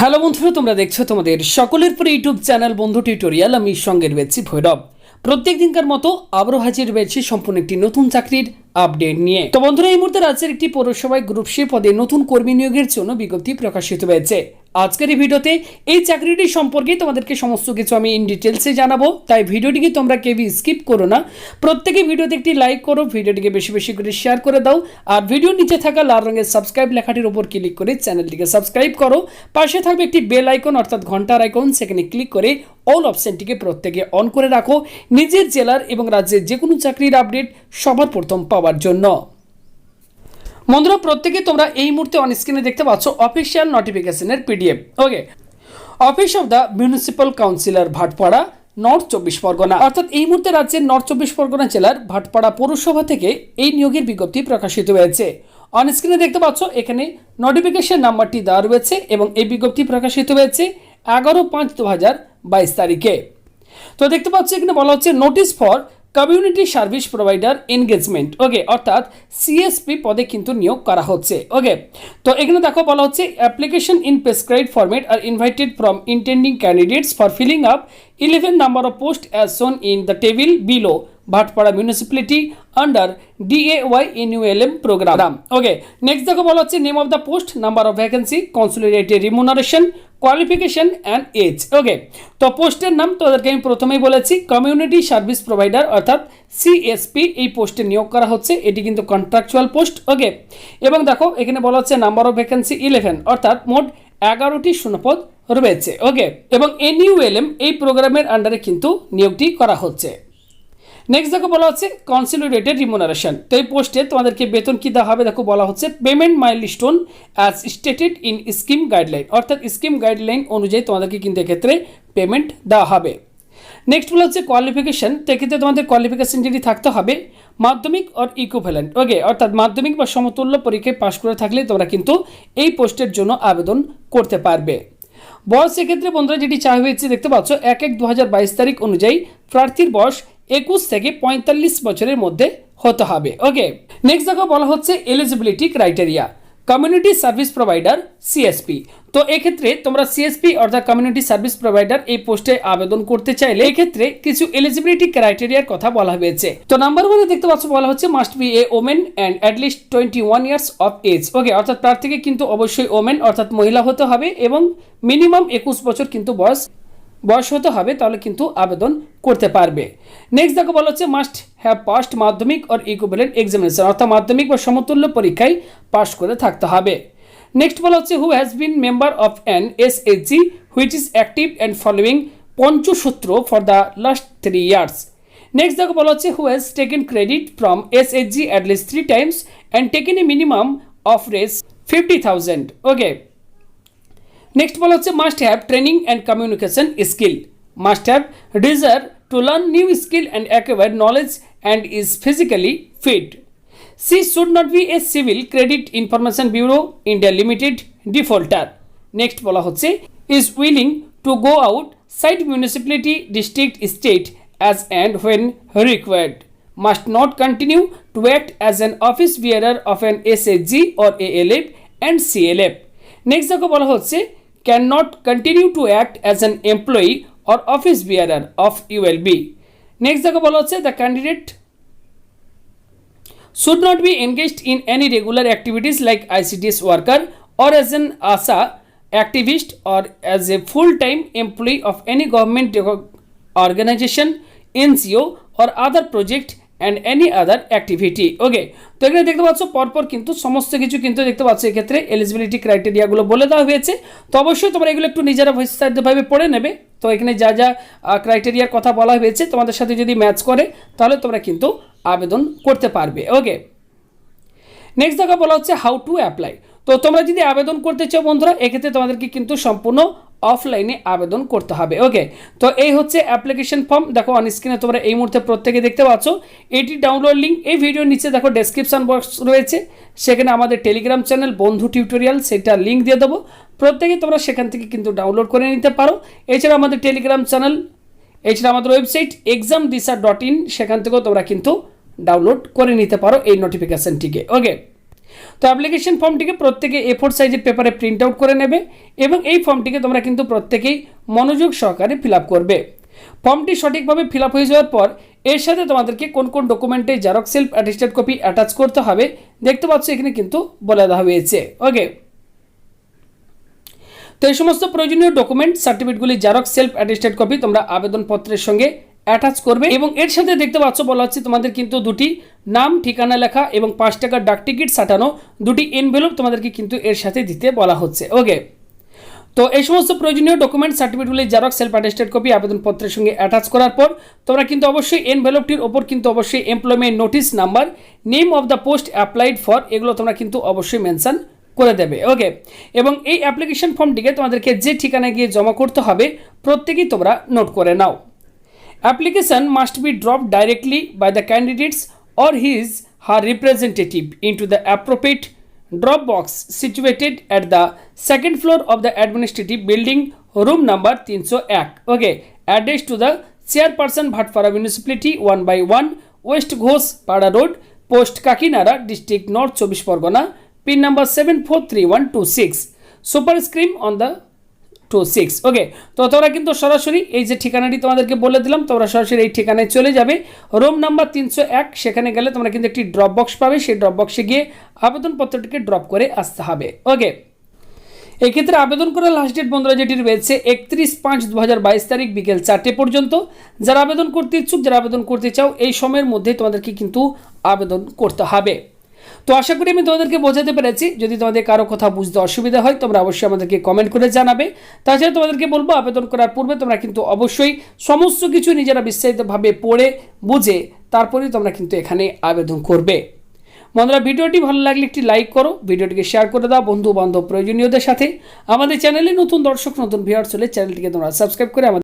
Hello বন্ধুরা, তোমরা দেখছো তোমাদের সকলের প্রিয় ইউটিউব চ্যানেল বন্ধু টিউটোরিয়াল। আমি সঙ্গে রয়েছি ভৈরব। প্রত্যেক দিনকার মতো আবারও হাজির রয়েছে সম্পূর্ণ একটি নতুন চাকরির আপডেট নিয়ে। তো বন্ধুরা, এই মুহূর্তে রাজ্যের একটি পৌরসভায় গ্রুপ সি পদে নতুন কর্মী নিয়োগের জন্য বিজ্ঞপ্তি প্রকাশিত হয়েছে। আজকের এই ভিডিওতে এই চাকরিটি সম্পর্কে তোমাদেরকে সমস্ত কিছু আমি ইন ডিটেলসে জানাবো, তাই ভিডিওটিকে তোমরা কেউই স্কিপ করো না। প্রত্যেকে ভিডিওতে একটি লাইক করো, ভিডিওটিকে বেশি বেশি করে শেয়ার করে দাও, আর ভিডিওর নিচে থাকা লাল রঙের সাবস্ক্রাইব লেখাটির উপর ক্লিক করে চ্যানেলটিকে সাবস্ক্রাইব করো। পাশে থাকবে একটি বেল আইকন অর্থাৎ ঘন্টার আইকন, সেখানে ক্লিক করে অল অপশনটিকে প্রত্যেকে অন করে রাখো নিজের জেলার এবং রাজ্যের যে কোনো চাকরির আপডেট সবার প্রথম পাওয়ার জন্য। বন্ধুরা, প্রত্যেকে তোমরা এই মুহূর্তে অন স্ক্রিনে দেখতে পাচ্ছ অফিসিয়াল নোটিফিকেশনের PDF. Okay, office of the municipal councillor Bhatpara, North 24 Parganas, অর্থাৎ এই মুহূর্তে রাজ্যের নর্থ 24 পরগনা জেলার ভাটপাড়া পৌরসভা থেকে এই নিয়োগের বিজ্ঞপ্তি প্রকাশিত হয়েছে। অন স্ক্রিনে দেখতে পাচ্ছ এখানে নোটিফিকেশন নাম্বারটি দেওয়া রয়েছে এবং এই বিজ্ঞপ্তি প্রকাশিত হয়েছে 11/5/2022 তারিখে। তো দেখতে পাচ্ছ এখানে বলা হচ্ছে notice for community service provider engagement. Okay, অর্থাৎ সিএসপি পদে কিন্তু নিয়োগ করা হচ্ছে। ওকে, তো এখানে দেখো বলা হচ্ছে application in prescribed format are invited from intending candidates for filling up 11 number of posts as shown in the table below Bhatpara municipality under DAY NULM programme. Okay, next দেখো বলা হচ্ছে name of the post, number of vacancy, consolidated remuneration, qualification and age. Okay, তো পোস্টের নাম তোদেরকে আমি প্রথমেই বলেছি কমিউনিটি সার্ভিস প্রোভাইডার অর্থাৎ সিএসপি এই পোস্টে নিয়োগ করা হচ্ছে। এটি কিন্তু কন্ট্রাকচুয়াল পোস্ট। ওকে, এবং দেখো এখানে বলা হচ্ছে নাম্বার অফ ভ্যাকেন্সি 11 অর্থাৎ মোট 11টি শূন্যপদ রয়েছে। ওকে, এবং NULM এই প্রোগ্রামের আন্ডারে কিন্তু নিয়োগটি করা হচ্ছে। নেক্সট দেখো বলা হচ্ছে কনসোলিডেটেড রিমুনারেশন। তো এই পোস্টে তোমাদেরকে বেতন কী দেওয়া হবে দেখো বলা হচ্ছে payment milestone as stated in scheme guideline, অর্থাৎ স্কিম গাইডলাইন অনুযায়ী তোমাদেরকে কিন্তু এক্ষেত্রে পেমেন্ট দেওয়া হবে। নেক্সট বলা হচ্ছে কোয়ালিফিকেশন। তো এক্ষেত্রে তোমাদের কোয়ালিফিকেশন যেটি থাকতে হবে মাধ্যমিক অর ইকুইভ্যালেন্ট। ওকে, অর্থাৎ মাধ্যমিক বা সমতুল্য পরীক্ষায় পাশ করে থাকলে তোমরা কিন্তু এই পোস্টের জন্য আবেদন করতে পারবে। বয়স এক্ষেত্রে বন্ধুরা যেটি চাওয়া হয়েছে দেখতে পাচ্ছ 1/1/2022 তারিখ অনুযায়ী প্রার্থীর বয়স 21 থেকে 45 বছরের মধ্যে হতে হবে। ওকে, নেক্সট দেখো বলা হচ্ছে eligibility criteria community service provider CSP. তো এক্ষেত্রে তোমরা সিএসপি অর্থাৎ কমিউনিটি সার্ভিস প্রোভাইডার এই পোস্টে আবেদন করতে চাইলে এক্ষেত্রে কিছু এলিজিবিলিটি ক্রাইটেরিয়ার কথা বলা হয়েছে। তো নাম্বার 1 দেখতে পাচ্ছ বলা হচ্ছে must be a women and at least 21 years of age. Okay, অর্থাৎ প্রার্থীকে কিন্তু অবশ্যই ওমেন অর্থাৎ মহিলা হতে হবে এবং মিনিমাম 21 বছর কিন্তু বয়স হতে হবে, তাহলে কিন্তু আবেদন করতে পারবে। নেক্সট দেখো বলা হচ্ছে মাস্ট হ্যাভ পাস্ট মাধ্যমিক অর ইকুইভ্যালেন্ট এক্সামিনেশন, অর্থাৎ মাধ্যমিক বা সমতুল্য পরীক্ষায় পাশ করে থাকতে হবে। নেক্সট বলা হচ্ছে who has been member of an SHG which is active and following Panchasutra for the last 3 years। Next দেখো বলা হচ্ছে who has taken credit from SHG at least 3 times and taken a minimum of রেস 50,000। Okay, next বলা হচ্ছে must have training and communication skill, must have desire to learn new skill and acquire knowledge and is physically fit. She should not be a CIBIL credit information bureau India limited defaulter. Next বলা হচ্ছে is willing to go outside municipality district state as and when required, must not continue to act as an office bearer of an SHG or ALF and CLF। Next দেখো বলা হচ্ছে cannot continue to act as an employee or office bearer of ULB. Next দেখো বলা হচ্ছে the candidate should not be engaged in any regular activities like ICDS worker or as an ASA activist or as a full-time employee of any government organization, NGO or other project and any other activity. ওকে, তো এখানে দেখতে পাচ্ছ পরপর কিন্তু সমস্ত কিছু কিন্তু দেখতে পাচ্ছ এক্ষেত্রে এলিজিবিলিটি ক্রাইটেরিয়াগুলো বলে দেওয়া হয়েছে। তো অবশ্যই তোমরা এগুলো একটু নিজেরা বিস্তারিতভাবে পড়ে নেবে। তো এখানে যা যা ক্রাইটেরিয়ার কথা বলা হয়েছে তোমাদের সাথে যদি ম্যাচ করে তাহলে তোমরা কিন্তু আবেদন করতে পারবে। ওকে, নেক্সট দেখা বলা হচ্ছে হাউ টু অ্যাপ্লাই। তো তোমরা যদি আবেদন করতে চাও বন্ধুরা এক্ষেত্রে তোমাদেরকে কিন্তু সম্পূর্ণ অফলাইনে আবেদন করতে হবে। ওকে, তো এই হচ্ছে অ্যাপ্লিকেশন ফর্ম। দেখো অন স্ক্রিনে তোমরা এই মুহূর্তে প্রত্যেকে দেখতে পাচ্ছ। এটি ডাউনলোড লিঙ্ক এই ভিডিওর নিচে দেখো ডেসক্রিপশন বক্স রয়েছে, সেখানে আমাদের টেলিগ্রাম চ্যানেল বন্ধু টিউটোরিয়াল সেটা লিঙ্ক দিয়ে দেবো। প্রত্যেকে তোমরা সেখান থেকে কিন্তু ডাউনলোড করে নিতে পারো। এছাড়া আমাদের টেলিগ্রাম চ্যানেল, এছাড়া আমাদের ওয়েবসাইট examdisa.in সেখান থেকেও তোমরা কিন্তু ডাউনলোড করে নিতে পারো এই নোটিফিকেশনটিকে। ওকে, তো অ্যাপ্লিকেশন ফর্মটিকে প্রত্যেকে A4 সাইজের পেপারে প্রিন্ট আউট করে নেবে এবং এই ফর্মটিকে তোমরা কিন্তু প্রত্যেকেই মনোযোগ সহকারে ফিল আপ করবে। ফর্মটি সঠিকভাবে ফিল আপ হয়ে যাওয়ার পর এর সাথে তোমাদেরকে কোন কোন ডকুমেন্টে xerox self attested copy attach করতে হবে দেখতে পাচ্ছ এখানে কিন্তু বলে দেওয়া হয়েছে। ওকে, তো এই সমস্ত প্রয়োজনীয় ডকুমেন্ট সার্টিফিকেটগুলি জেরক্স সেলফ অ্যাটেস্টেড কপি তোমরা আবেদনপত্রের সঙ্গে অ্যাটাচ করবে এবং এর সাথে দেখতে পাচ্ছ বলা হচ্ছে তোমাদের কিন্তু দুটি নাম ঠিকানা লেখা এবং 5 টাকার ডাক টিকিট সাটানো দুটি এনভেলপ তোমাদেরকে কিন্তু এর সাথে দিতে বলা হচ্ছে। ওকে, তো এই সমস্ত প্রয়োজনীয় ডকুমেন্ট সার্টিফিকেটগুলি জেরক্স সেলফ অ্যাটেস্টেড কপি আবেদনপত্রের সঙ্গে অ্যাটাচ করার পর তোমরা কিন্তু অবশ্যই এনভেলপটির ওপর কিন্তু অবশ্যই employment notice number, name of the post applied for এগুলো তোমরা কিন্তু অবশ্যই মেনশন করে দেবে। ওকে, এবং এই অ্যাপ্লিকেশন ফর্মটিকে তোমাদেরকে যে ঠিকানায় গিয়ে জমা করতে হবে প্রত্যেকেই তোমরা নোট করে নাও। Application must be dropped directly by the candidates or his her representative into the appropriate drop box situated at the second floor of the administrative building, room number 301. Okay, address to the chairperson Bhatpara municipality 1/1 West Ghosh Pada Road, post Kakinada, district North 24 Pargona, pin number 743126, superscript on the 26। ওকে, তো তোমরা কিন্তু সরাসরি এই যে ঠিকানাটি তোমাদেরকে বলে দিলাম তোমরা সরাসরি এই ঠিকানায় চলে যাবে, রুম নাম্বার 301, সেখানে গেলে তোমরা কিন্তু একটি ড্রপ বক্স পাবে, সেই ড্রপ বক্সে গিয়ে আবেদনপত্রটিকে ড্রপ করে আসতে হবে। ওকে, এই ক্ষেত্রে আবেদন করার লাস্ট ডেট বন্ধুরা যেটি রয়েছে 31/5/2022 তারিখ বিকেল 4টে পর্যন্ত। যারা আবেদন করতে ইচ্ছুক, যারা আবেদন করতে চাও এই সময়ের মধ্যে তোমাদেরকে কিন্তু আবেদন করতে হবে। তো আশা করি আমি তোমাদেরকে বোঝাতে পেরেছি। যদি তোমাদের কারো কথা বুঝতে অসুবিধা হয় তোমরা অবশ্যই আমাদেরকে কমেন্ট করে জানাবে। তাছাড়া তোমাদেরকে বলবো আবেদন করার পূর্বে তোমরা কিন্তু অবশ্যই সমস্ত কিছু নিজেরা বিস্তারিতভাবে পড়ে বুঝে তারপরেই তোমরা কিন্তু এখানে আবেদন করবে। বন্ধুরা, ভিডিওটি ভালো লাগলে একটি লাইক করো, ভিডিওটিকে শেয়ার করে দাও বন্ধু বান্ধব প্রয়োজনীয়দের সাথে। আমাদের চ্যানেলে নতুন দর্শক নতুন ভিউয়ার্স হলে চ্যানেলটিকে তোমরা সাবস্ক্রাইব করে আমাদের